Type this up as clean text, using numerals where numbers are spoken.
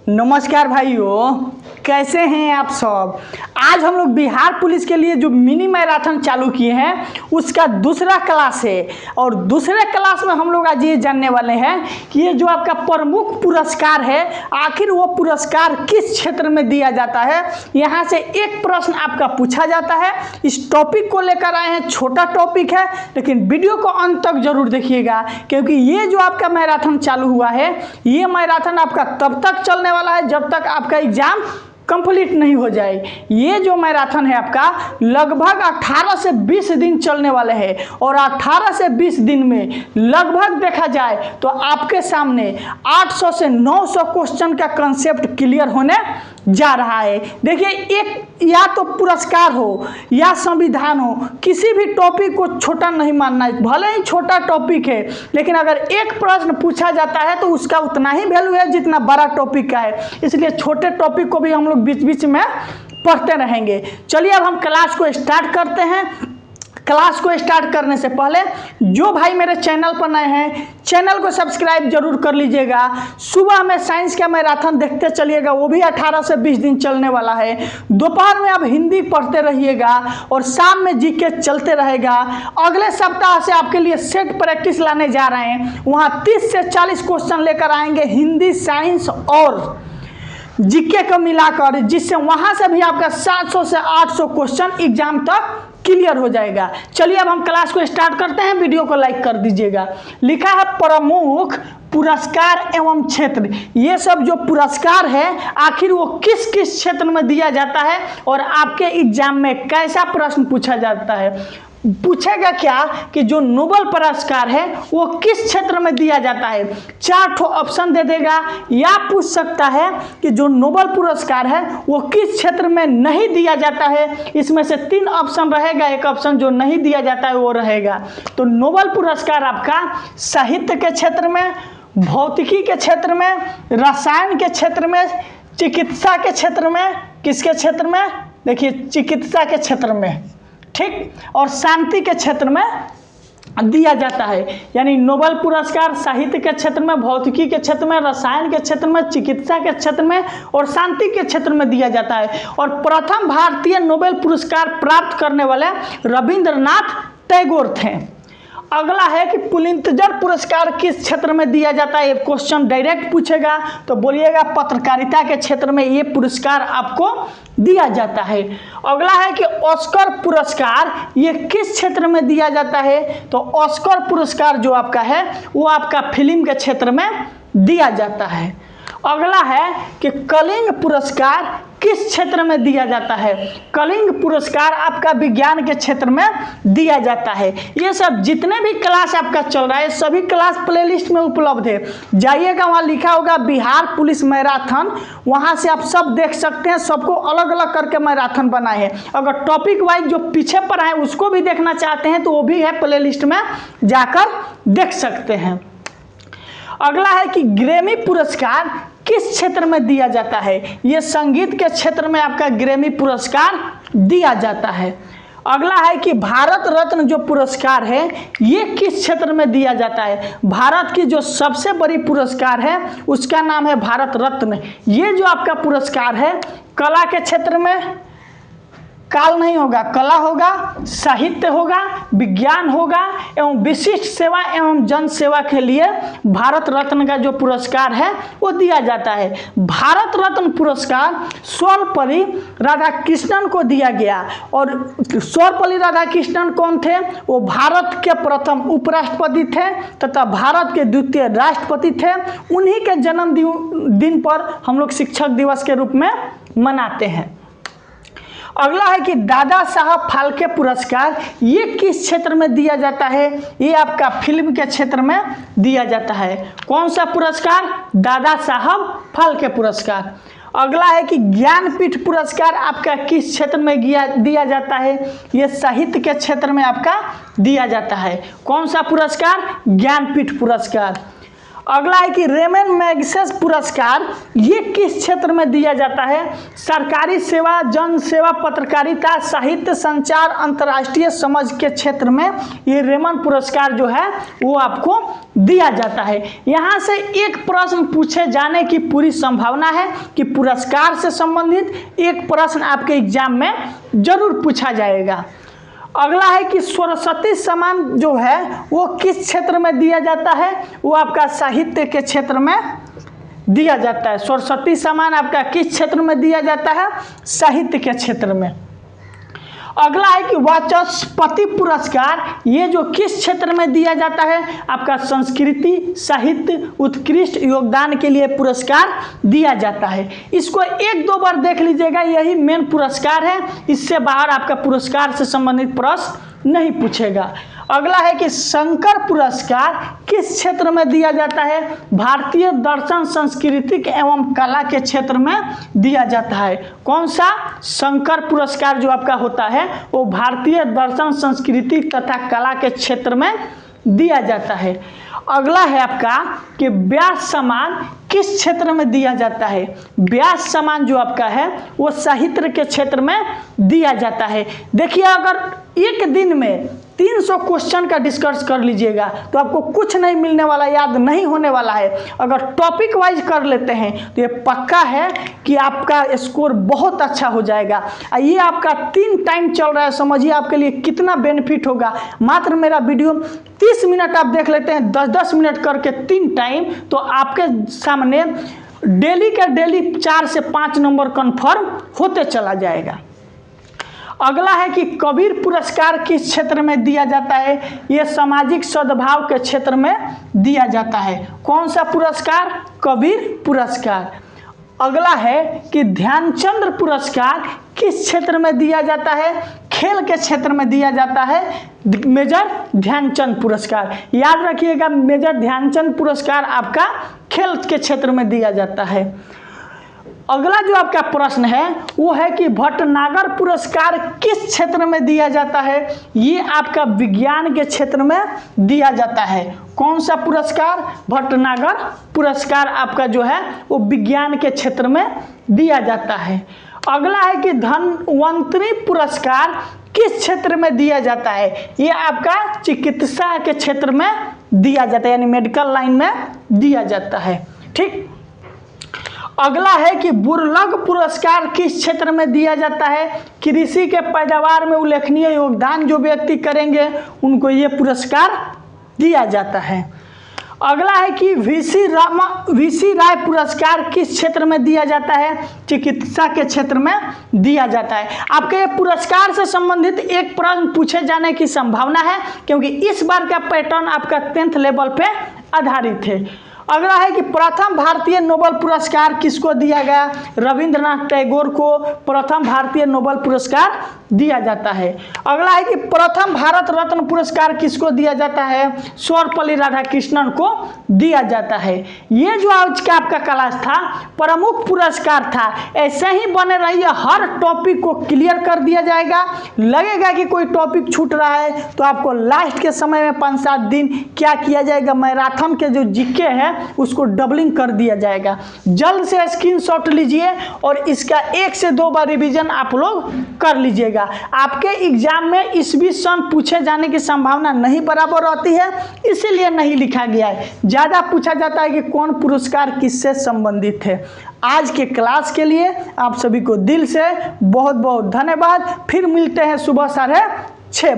नमस्कार भाइयों, कैसे हैं आप सब। आज हम लोग बिहार पुलिस के लिए जो मिनी मैराथन चालू किए हैं उसका दूसरा क्लास है और दूसरे क्लास में हम लोग आज ये जानने वाले हैं कि ये जो आपका प्रमुख पुरस्कार है आखिर वो पुरस्कार किस क्षेत्र में दिया जाता है। यहाँ से एक प्रश्न आपका पूछा जाता है। इस टॉपिक को लेकर आए हैं, छोटा टॉपिक है लेकिन वीडियो को अंत तक जरूर देखिएगा क्योंकि ये जो आपका मैराथन चालू हुआ है ये मैराथन आपका तब तक चलने वाला है जब तक आपका एग्जाम कंप्लीट नहीं हो जाए। ये जो मैराथन है आपका लगभग 18 से 20 दिन चलने वाले हैं और 18 से 20 दिन में लगभग देखा जाए तो आपके सामने 800 से 900 क्वेश्चन का कंसेप्ट क्लियर होने जा रहा है। देखिए, एक या तो पुरस्कार हो या संविधान हो, किसी भी टॉपिक को छोटा नहीं मानना है। भले ही छोटा टॉपिक है लेकिन अगर एक प्रश्न पूछा जाता है तो उसका उतना ही वैल्यू है जितना बड़ा टॉपिक का है। इसलिए छोटे टॉपिक को भी हम लोग बीच बीच में पढ़ते रहेंगे। चलिए अब हम क्लास को स्टार्ट करते हैं। क्लास को स्टार्ट करने से पहले जो भाई मेरे चैनल पर नए हैं चैनल को सब्सक्राइब जरूर कर लीजिएगा। सुबह में साइंस का मैराथन देखते चलिएगा, वो भी 18 से 20 दिन चलने वाला है। दोपहर में आप हिंदी पढ़ते रहिएगा और शाम में जीके चलते रहेगा। अगले सप्ताह से आपके लिए सेट प्रैक्टिस लाने जा रहे हैं, वहाँ 30 से 40 क्वेश्चन लेकर आएंगे हिंदी, साइंस और जीके को मिलाकर, जिससे वहां से भी आपका 700 से 800 क्वेश्चन एग्जाम तक क्लियर हो जाएगा। चलिए अब हम क्लास को स्टार्ट करते हैं। वीडियो को लाइक कर दीजिएगा। लिखा है प्रमुख पुरस्कार एवं क्षेत्र। ये सब जो पुरस्कार है आखिर वो किस किस क्षेत्र में दिया जाता है और आपके एग्जाम में कैसा प्रश्न पूछा जाता है। पूछेगा क्या कि जो नोबेल पुरस्कार है वो किस क्षेत्र में दिया जाता है। 4 ऑप्शन दे देगा या पूछ सकता है कि जो नोबेल पुरस्कार है वो किस क्षेत्र में नहीं दिया जाता है। इसमें से 3 ऑप्शन रहेगा, एक ऑप्शन जो नहीं दिया जाता है वो रहेगा। तो नोबेल पुरस्कार आपका साहित्य के क्षेत्र में, भौतिकी के क्षेत्र में, रसायन के क्षेत्र में, चिकित्सा के क्षेत्र में, किसके क्षेत्र में, देखिए चिकित्सा के क्षेत्र में, ठीक, और शांति के क्षेत्र में दिया जाता है। यानी नोबेल पुरस्कार साहित्य के क्षेत्र में, भौतिकी के क्षेत्र में, रसायन के क्षेत्र में, चिकित्सा के क्षेत्र में और शांति के क्षेत्र में दिया जाता है। और प्रथम भारतीय नोबेल पुरस्कार प्राप्त करने वाले रविंद्रनाथ टैगोर थे। अगला है कि पुलित्जर पुरस्कार किस क्षेत्र में दिया जाता है। क्वेश्चन डायरेक्ट पूछेगा तो बोलिएगा पत्रकारिता के क्षेत्र में ये पुरस्कार आपको दिया जाता है। अगला है कि ऑस्कर पुरस्कार ये किस क्षेत्र में दिया जाता है। तो ऑस्कर पुरस्कार जो आपका है वो आपका फिल्म के क्षेत्र में दिया जाता है। अगला है कि कलिंग पुरस्कार किस क्षेत्र में दिया जाता है। कलिंग पुरस्कार आपका विज्ञान के क्षेत्र में दिया जाता है। ये सब जितने भी क्लास आपका चल रहा है सभी क्लास प्लेलिस्ट में उपलब्ध है। जाइएगा, वहाँ लिखा होगा बिहार पुलिस मैराथन, वहाँ से आप सब देख सकते हैं। सबको अलग अलग करके मैराथन बनाए हैं। अगर टॉपिक वाइज जो पीछे पर है उसको भी देखना चाहते हैं तो वो भी है, प्लेलिस्ट में जाकर देख सकते हैं। अगला है कि ग्रैमी पुरस्कार किस क्षेत्र में दिया जाता है। ये संगीत के क्षेत्र में आपका ग्रैमी पुरस्कार दिया जाता है। अगला है कि भारत रत्न जो पुरस्कार है ये किस क्षेत्र में दिया जाता है। भारत की जो सबसे बड़ी पुरस्कार है उसका नाम है भारत रत्न। ये जो आपका पुरस्कार है कला के क्षेत्र में, काल नहीं होगा, कला होगा, साहित्य होगा, विज्ञान होगा एवं विशिष्ट सेवा एवं जन सेवा के लिए भारत रत्न का जो पुरस्कार है वो दिया जाता है। भारत रत्न पुरस्कार सर्वपल्ली राधाकृष्णन को दिया गया। और सर्वपल्ली राधाकृष्णन कौन थे? वो भारत के प्रथम उपराष्ट्रपति थे तथा भारत के द्वितीय राष्ट्रपति थे। उन्हीं के जन्मदिन पर हम लोग शिक्षक दिवस के रूप में मनाते हैं। अगला है कि दादा साहब फाल्के पुरस्कार ये किस क्षेत्र में दिया जाता है। ये आपका फिल्म के क्षेत्र में दिया जाता है। कौन सा पुरस्कार? दादा साहब फाल्के पुरस्कार। अगला है कि ज्ञानपीठ पुरस्कार आपका किस क्षेत्र में दिया जाता है। ये साहित्य के क्षेत्र में आपका दिया जाता है। कौन सा पुरस्कार? ज्ञानपीठ पुरस्कार। अगला है कि रेमन मैग्सेस पुरस्कार ये किस क्षेत्र में दिया जाता है? सरकारी सेवा, जन सेवा, पत्रकारिता, साहित्य, संचार, अंतर्राष्ट्रीय समझ के क्षेत्र में ये रेमन पुरस्कार जो है वो आपको दिया जाता है। यहाँ से एक प्रश्न पूछे जाने की पूरी संभावना है कि पुरस्कार से संबंधित एक प्रश्न आपके एग्जाम में जरूर पूछा जाएगा। अगला है कि सरस्वती सम्मान जो है वो किस क्षेत्र में दिया जाता है? वो आपका साहित्य के क्षेत्र में दिया जाता है। सरस्वती सम्मान आपका किस क्षेत्र में दिया जाता है? साहित्य के क्षेत्र में। अगला है कि वाचस्पति पुरस्कार ये जो किस क्षेत्र में दिया जाता है? आपका संस्कृति, साहित्य, उत्कृष्ट योगदान के लिए पुरस्कार दिया जाता है। इसको एक दो बार देख लीजिएगा, यही मेन पुरस्कार है, इससे बाहर आपका पुरस्कार से संबंधित प्रश्न नहीं पूछेगा। अगला है कि शंकर पुरस्कार किस क्षेत्र में दिया जाता है? भारतीय दर्शन, सांस्कृतिक एवं कला के क्षेत्र में दिया जाता है। कौन सा? शंकर पुरस्कार जो आपका होता है वो भारतीय दर्शन, संस्कृति तथा कला के क्षेत्र में दिया जाता है। अगला है आपका कि व्यास सम्मान किस क्षेत्र में दिया जाता है? व्यास सम्मान जो आपका है वो साहित्य के क्षेत्र में दिया जाता है। देखिए, अगर एक दिन में 300 क्वेश्चन का डिस्कस कर लीजिएगा तो आपको कुछ नहीं मिलने वाला, याद नहीं होने वाला है। अगर टॉपिक वाइज कर लेते हैं तो ये पक्का है कि आपका स्कोर बहुत अच्छा हो जाएगा। ये आपका 3 टाइम चल रहा है, समझिए आपके लिए कितना बेनिफिट होगा। मात्र मेरा वीडियो 30 मिनट आप देख लेते हैं, 10-10 मिनट करके 3 टाइम, तो आपके सामने डेली का डेली 4 से 5 नंबर कन्फर्म होते चला जाएगा। अगला है कि कबीर पुरस्कार किस क्षेत्र में दिया जाता है? ये सामाजिक सद्भाव के क्षेत्र में दिया जाता है। कौन सा पुरस्कार? कबीर पुरस्कार। अगला है कि ध्यानचंद पुरस्कार किस क्षेत्र में दिया जाता है? खेल के क्षेत्र में दिया जाता है, मेजर ध्यानचंद पुरस्कार। याद रखिएगा, मेजर ध्यानचंद पुरस्कार आपका खेल के क्षेत्र में दिया जाता है। अगला जो आपका प्रश्न है वो है कि भटनागर पुरस्कार किस क्षेत्र में दिया जाता है? ये आपका विज्ञान के क्षेत्र में दिया जाता है। कौन सा पुरस्कार? भटनागर पुरस्कार आपका जो है वो विज्ञान के क्षेत्र में दिया जाता है। अगला है कि धन्वंतरी पुरस्कार किस क्षेत्र में दिया जाता है? ये आपका चिकित्सा के क्षेत्र में दिया जाता है, यानी मेडिकल लाइन में दिया जाता है। ठीक। अगला है कि बुर्लग पुरस्कार किस क्षेत्र में दिया जाता है? कृषि के पैदावार में उल्लेखनीय योगदान जो व्यक्ति करेंगे उनको ये पुरस्कार दिया जाता है। अगला है कि वीसी राय पुरस्कार किस क्षेत्र में दिया जाता है? चिकित्सा के क्षेत्र में दिया जाता है। आपके ये पुरस्कार से संबंधित एक प्रश्न पूछे जाने की संभावना है, क्योंकि इस बार का पैटर्न आपका 10th लेवल पे आधारित है। अगला है कि प्रथम भारतीय नोबेल पुरस्कार किसको दिया गया? रविंद्रनाथ टैगोर को प्रथम भारतीय नोबेल पुरस्कार दिया जाता है। अगला है कि प्रथम भारत रत्न पुरस्कार किसको दिया जाता है? सर्वपल्ली राधाकृष्णन को दिया जाता है। ये जो आज का आपका क्लास था प्रमुख पुरस्कार था, ऐसे ही बने रहिए, हर टॉपिक को क्लियर कर दिया जाएगा। लगेगा कि कोई टॉपिक छूट रहा है तो आपको लास्ट के समय में 5-7 दिन क्या किया जाएगा, मैराथन के जो जीके है उसको डबलिंग कर दिया जाएगा। जल्द से स्क्रीनशॉट लीजिए और इसका 1 से 2 बार रिवीजन आप लोग कर लीजिएगा। आपके एग्जाम में इस भी सन पूछे जाने की संभावना नहीं बराबर रहती है, इसीलिए नहीं लिखा गया है। ज़्यादा पूछा जाता है कि कौन पुरस्कार किससे संबंधित है। आज के क्लास के लिए आप सभी को दिल से बहुत बहुत धन्यवाद। फिर मिलते हैं सुबह 6:30